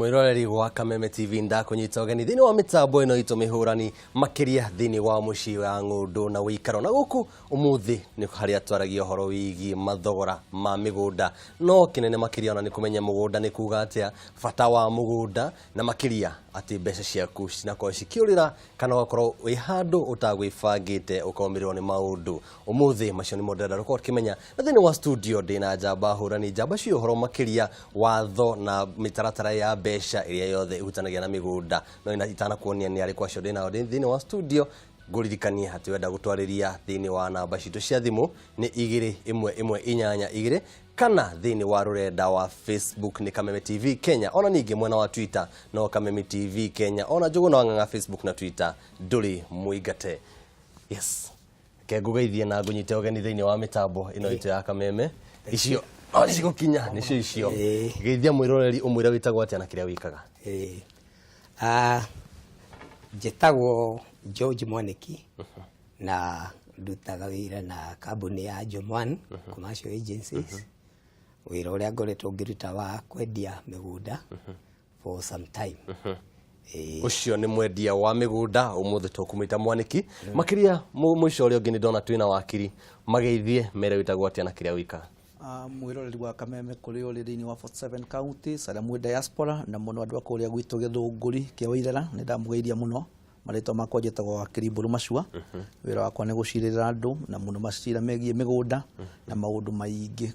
Mwiroreri wa Kameme TV ndakunyita ugeni thini wa mitambo ino itu mihurani makiria thini wa mucii wa Ng'undu na uikaro na guku umuthi ni haria twaragia horo wigi mathogora ma migunda no kinene makiria ona ni kumenya mugunda ni kuga atia fata wa mugunda na makiria ati mbeca ciaku cinakorwo cikiurira kana wakorwo wi handu utagwifangite ukomirwo ni maundu umuthi macio ni modera ruko kimenya na thini wa studio dina jamba hurani jamba cio horo makiria watho na mitaratara ya mbeca iria yothe ihutanagia na migunda no ina itana kuonia ni ari kwacio dina thini wa studio guririkania hati wenda gutwariria thini wa namba citu cia thimu ni 2112 kana thini wa rurenda wa Facebook ni Kameme TV Kenya ona ningi mwena wa Twitter no Kameme TV Kenya ona jogo no nganga Facebook na Twitter nduri muigate yes ke gugeithie na ngunyite ogeni thini wa mitambo ino itu ya Kameme icio oni cigukinya nicio icio geithia mwiroreri umwira witagwo atia na kiria wikaga jetagwo George Mwaniki na ndutaga wira na kambuni ya Jomwan Commercial Agencies wira uria ngoretwo ngiruta wa kwendia migunda for some time ucio ni mwendia wa migunda umuthi tukumita Mwaniki makiria mwisho uri ungi ni ndona twina wakiri mageithie mere witagwo atia na kiria wikaga mwiroreri wa Kameme kuri uri thini wa 47 counties ara mwe diaspora na muno andu akuria gwitu githunguri kia wairera ni ndamugeiria muno marito makwa jetagwo wakiri mburu macua wira wakwa ni gucirira andu na muno macira megie migunda na maundu maingi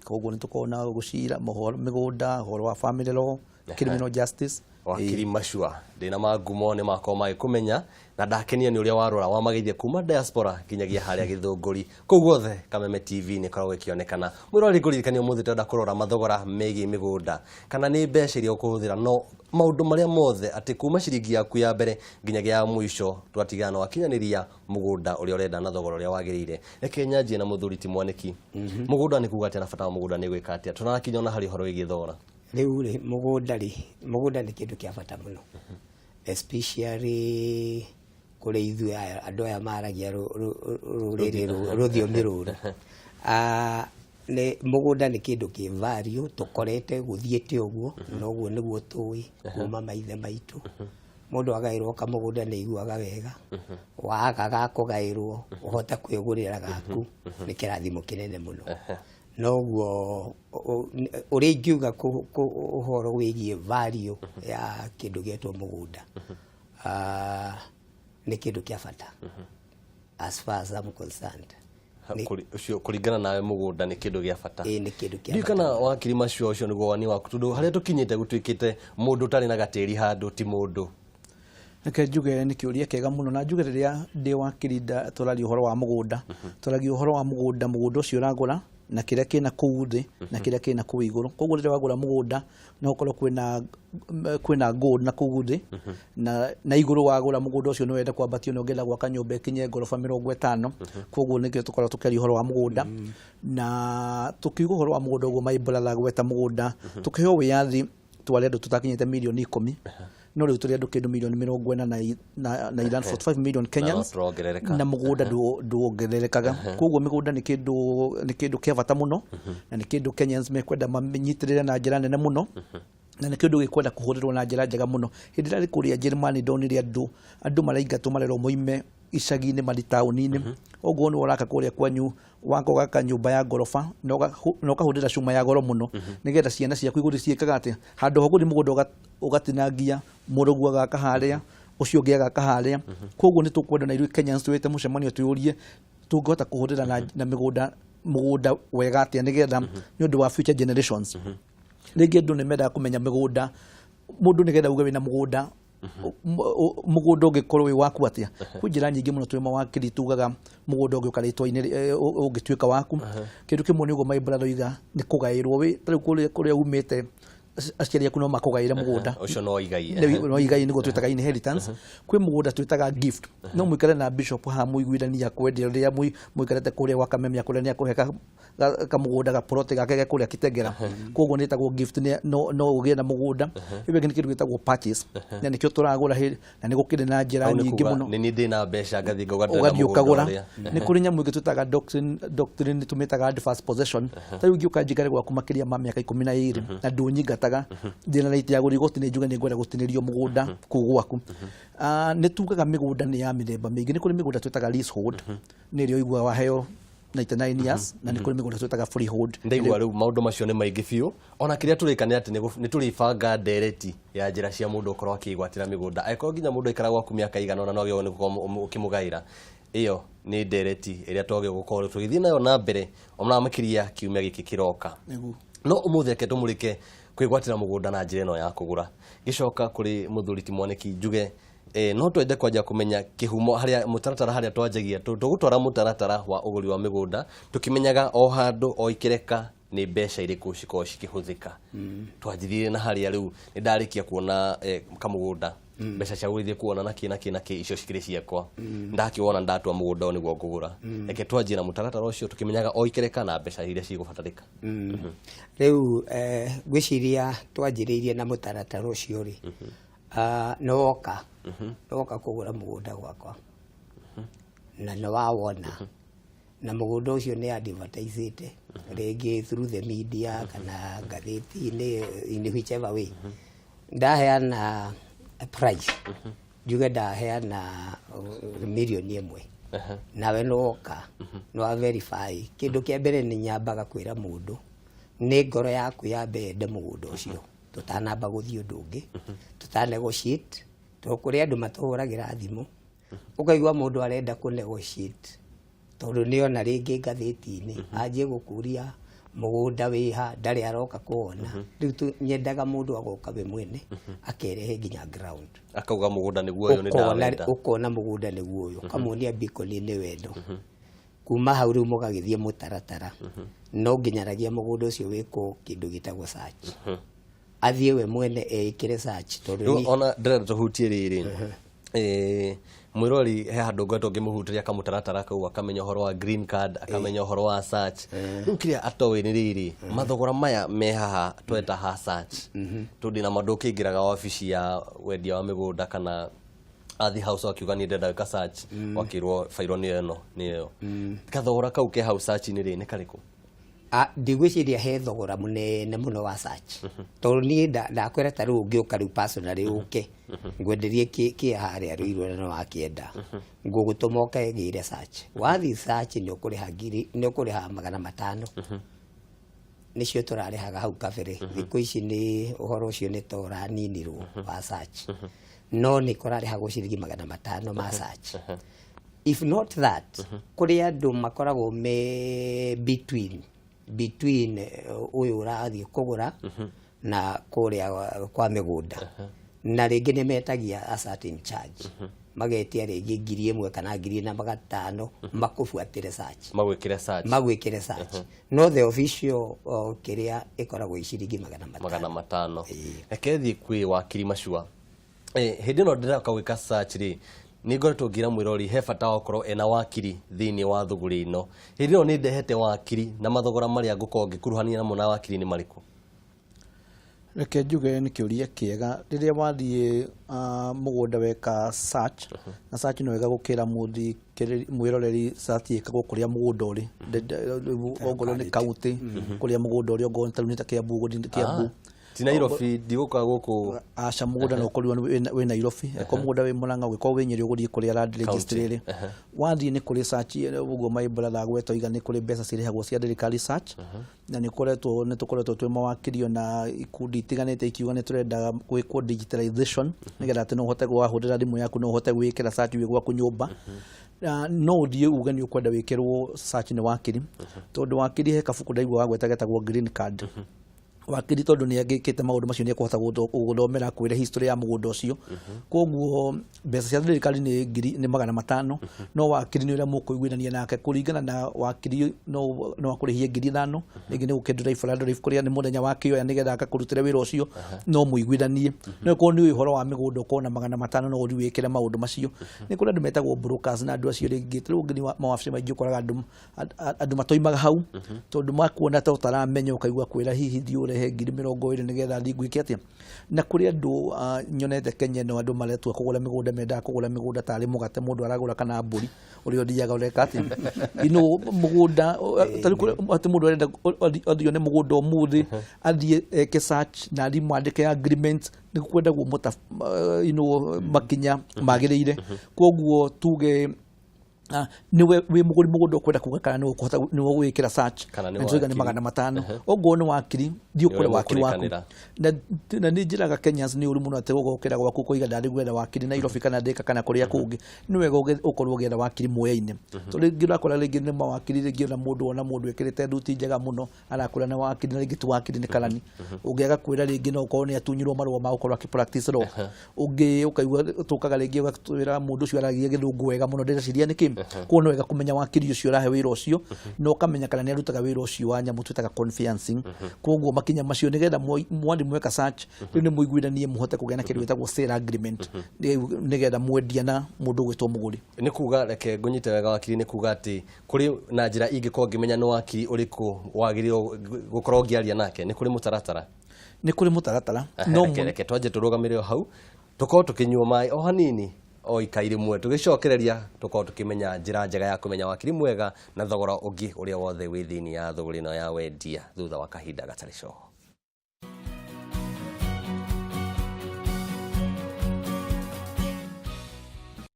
koguo ni tukona gucira mohoro migunda horo wa family law criminal justice wakiri macua ndina magumo ni makwa mai kumenya na ndakenia ni uria warora wa mageithie kuma diaspora kinyagia haria githunguri koguothe Kameme TV ni korwo ikionekana mwirori guririkania umuthi twenda kurora mathogora megie migunda kana ni mbeca iria ukuhuthira no maundu maria mothe ati kuma ciringi yaku ya mbere nginyagia ya mwisho twatigana wakinyaniria mugunda uria urenda na thogora uria wagirire reke nyanjie na muthuri ti Mwaniki mugunda ni kuga ati na fata wa mugunda ni gwika ati tunakinya ona hari horo wigi thogora riu ri mugunda ni kindu kia fata muno especially kuri ithu andu aya maragia ruthiomi ruru ne mugunda ni kindu ki value tukorete guthiete uguo noguo niguo tui kuma maithe maitu mundu agairwo kamugunda ni iguaga wega waga kugairwo uhota kwigurira gaku ni kirathimo kinene muno noguo uri ngiuga uhoro wigie value ya kindu getwo mugunda ni kindu kia fata as far as I'm concerned kuringana nawe mugunda ni kindu gia fata ni kindu kia fata kana wakiri macua ucio niguo wani waku tundu haria tukinyite gutwikite mundu tari na gatiri handu ti mundu reke njuge ni kiuria kega muno na njuge riria ndi wakiri turari uhoro wa mugunda turagi uhoro wa mugunda ucio uragura na kiria kina kuu thi na kiria kina kuu iguru koguo riria wagura mugunda no ukorwo kwina gold na kuu thi na iguru wagura mugunda ucio no wenda kwambatio no ngela gwaka nyumba ikinye ngorofa 50 koguo nikio tukorwo tukeri uhoro wa mugunda na tukiuga uhoro wa mugunda uguo maibura la gweta mugunda tukiheo wiyathi twale andu tutakinyite milioni 10 no riu turi andu kindu milioni 40 na 45 million Kenyans na mugunda nduongererekaga koguo migunda ni kindu kia bata muno na ni kindu Kenyans mekwenda manyitirire na njira nene muno na ni kindu gikwenda kuhurirwo na njira njega muno hindi rari kuria Germany ndonire andu maraingatwo marero moime icagi-ini maritauni-ini oguo ni uraka kuria kwanyu wako gaka nyumba ya gorofa no kahundira cuma ya goro muno nigetha ciana ciaku iguri ciekaga ati handu ho guri mugunda ugatinangia murugu gaka haria ucio ngia gaka haria koguo ni tukwenda na iru Kenyans tuwete mucemanio tuyurie tungihota kuhundira na mugunda wega atia nigetha ni undu wa future generations rigi ndu ni menda kumenya migunda mundu nigetha uge wina mugunda mugunda ungikorwo wi waku atia kwi njira nyingi muno twi mawakiri tugaga mugunda ungiukaritwo ungituika waku kindu kimwe ni ugo maibura roiga ni kugairwo wi tari kuria umite aciari yaku no makugaire mugunda ucio no igai nigo twitaga inheritance kwi mugunda twitaga gift no muikare na bishop ha muiguirania kwendia ria muikarete kuria gwa Kameme akurania kuheka kamugunda ga plot gake kuria Kitengera koguo nitagwo gift no ugie na mugunda ibe ni kindu gitagwo purchase na nikio turagura na nigukire na njira nyingi muno ni ndina mbeca ngathi ukagura ni kuri nyamu ingi twitaga doctrine tumitaga first possession tari ugiuka njigare gwa kumakiria ma miaka 12 na ndunyiga twetaga ndina right ya guri gutine njuga ni ngwenda gutinirio mugunda ku gwaku ni tugaga migunda ni ya mithemba mingi ni kuri migunda twetaga leasehold ni rio igwa waheo 99 years na ni kuri migunda twetaga freehold ndeigwa riu maundu macio ni maigi biu ona kiria turikane ati ni turibanga ndereti ya njira cia mundu ukorwo akigwatira migunda aiko nginya mundu ikara gwaku miaka igana ona no gyo ni ukimugaira iyo ni ndereti iria twagio gukorwo tugithii nayo na mbere omna makiria kiumia giki kiroka no umuthi reke tumurike kwigwatira mugunda na njira ino ya kugura gicoka kuri muthuri Timwaniki njuge no twende kwanja kumenya kihumo haria mutaratara haria twanjagia tugutwara mutaratara wa uguri wa migunda tukimenyaga o handu o ikireka ni mbeca iriku ciko cikihuthika twanjithire na haria riu ni ndarikia kuona kamugunda mbeca cia gwithie kuona naki icio cikiri ciakwa ndakiwona ndatwa mugunda ni gwo ngugura reke twanjie na mutaratara ucio tukimenyaga o ikireka na mbeca iria cigubatarika riu gwiciria twanjiriirie na mutaratara ucio ri noka kugura mugunda gwakwa na no wawona na mugunda ucio ni advertisete rege through the media kana gatheti in whichever way ndaheana a price njuge ndaheana milioni imwe nawe noka no verify kindu kia mbere ni nyambaga kwira mundu ni ngoro yaku ya mbende mugunda ucio tutanamba guthii undu ungi tutanegotiate tukuri andu matuhuragira thimu ukaigwa mundu arenda ku negotiate tondu niona ringi ngatheti-ini anjie gukuria mugunda wiha ndari aroka kuona riu nyendaga mundu agoka we mwene akerehe nginya ground akauga mugunda niguo uyu ni ndawenda ukona mugunda niguo uyu kamunia bikoni ni wendo kuma hau riu mugagithie mutaratara no nginyaragia mugunda ucio wiko kindu gitagwo search athie we mwene ekire search tondu ni ona ndira tuhutie riri mwirori he handu ngweto ngimuhutiria kamutaratara kau akamenya horo wa green card akamenya horo wa search riu kiria atowe ni riri mathogora maya me haha tweta ha search tudi na mandu kingiraga ofisi ya wendia wa migunda kana athi house akiuga ni ndenda ka search wakirwo fairo ni eno kathogora kau ke house search ni ri ni kariku ndigwiciria he thogora munene muno wa search tondu ni ndakwira ta riu ngiuka riu personally uke ngwenderie ki haria riu no wakienda ngugutuma ukegire search wathi search ni ukuriha ngiri ni ukuriha 500 nicio turarihaga hau kabere thiku ici ni uhoro ucio ni tora ninirwo wa search no ni kurariha guciringi 500 ma search if not that kuri andu makoragwo me between uyu urathi kugura na kuria kwa migunda na ringi ni metagia a certain charge magetia ringi ngiri imwe kana ngiri na 500 makufuatire search magwikire search no the official kiria ikoragwo iciringi 500 ekethi kwi wakiri macua hindi no ndira kawika search ri ni ngoretwo ngira mwirori he bata okorwo ena wakiri thini wa thuguri ino hindi no ni ndehete wakiri na mathogora maria ngukorwo ngikuruhania namo na wakiri ni mariku reke njuge ni kiuria kiega riria wathie mugunda weka search na search no wega gukira muthi mwiroreri search ikagwo kuria mugunda uri ogolo ni county kuria mugunda uri ogolo tarunita Kiambu gudinde Kiambu ti Nairobi ndiguka guku aca mugunda no kuri we Nairobi ko mugunda we Murang'a we ko we Nyeri uguri kuri land register ri wathi ni kuri search uguo my brother gweto iga ni kuri mbeca cirihagwo cia thirikari search na ni tukoretwo twi mawakirio na ikundi itiganite ikiuga ni turenda gwikwo digitalization nigetha ati no uhote gwahurira thimu yaku no uhote gwikira search wi gwaku nyumba no die uga ni ukwenda wikirwo search ni wakiri tondu wakiri he kabuku ndaigwa wagwetagetagwo green card wakiri tondu ni agikite maundu macio ni kuhota guthomera kwire history ya mugunda ucio koguo mbeca cia thirikari ni ngiri ni 500 no wakiri ni uria mukuiguithania nake kuringana na wakiri no akurihie ngiri 5 ningi ni gukendera ifurando kuria ni muthenya wakio ya nigetha akakurutira wira ucio no muiguithanie no ko ni uhoro wa migunda ukona 500 no uri wikire maundu macio ni kuria andu metagwo brokers na andu acio ringi riu ngini mawabici maingi ukoraga andu matoimaga hau tondu makuona ta utaramenya ukaigua kwira hihi thiure rehe 20,000 nigetha thi gwike atia na kuri andu nyonete Kenya no andu maretua kugura migunda menda kugura migunda tari mugate mundu aragura kana mburi uri othiaga ureka atia mugunda tari ati mundu arenda othio ne mugunda umuthi athie ke search na thi mwandike agreement ni kwenda guo muta makinya magirire koguo tuge niwe wi mugunda kwenda kuga kana ni ukuhota ni gwikira search ntuga ni 500 ogwo ni wakiri thio kure wakiri waku na ni njiraga Kenyans ni uri muno ate gukira gwaku kuiga ndari gwetha wakiri Nairobi kana Thika kana kuria kungi ni wega ukorwo ugetha wakiri muoyaine to ringi rakora ringi ni mawakiri ringi na mundu ona mundu ekirite nduti njega muno arakura na wakiri na ringi tu wakiri ni karani ungiaga kwira ringi no ukorwo ni atunyirwo marwa ma ukorwo akipractice law ungi ukaigua tukaga ringi ugatwira mundu ucio aragia githungu wega muno ndiraciria niki kuno wega kumenya wakiri ucio rahe wira ucio no kamenya kana ni arutaga wira ucio wa nyamu twitaga confiancing koguo makinya macio nigetha mwandi mweka search ni muiguithanie muhote kugena kindu gitagwo sale agreement nigetha mwendia na mundu gwitwo muguri ni kuga reke ngunyite wega wakiri ni kuga ati kuri na njira ingiko ngimenya no wakiri uriku wagiriro gukorwo ngiaria nake ni kuri mutaratara no reke twaje turugamire hau tuko tukinyua mai o hanini o ikairi mwe tugicokereria tuko tukimenya njira njega ya kumenya wakiri mwega na thogora ungi uria wothe wi thini ya thogori no ya wendia thutha wa kahinda gatari coho.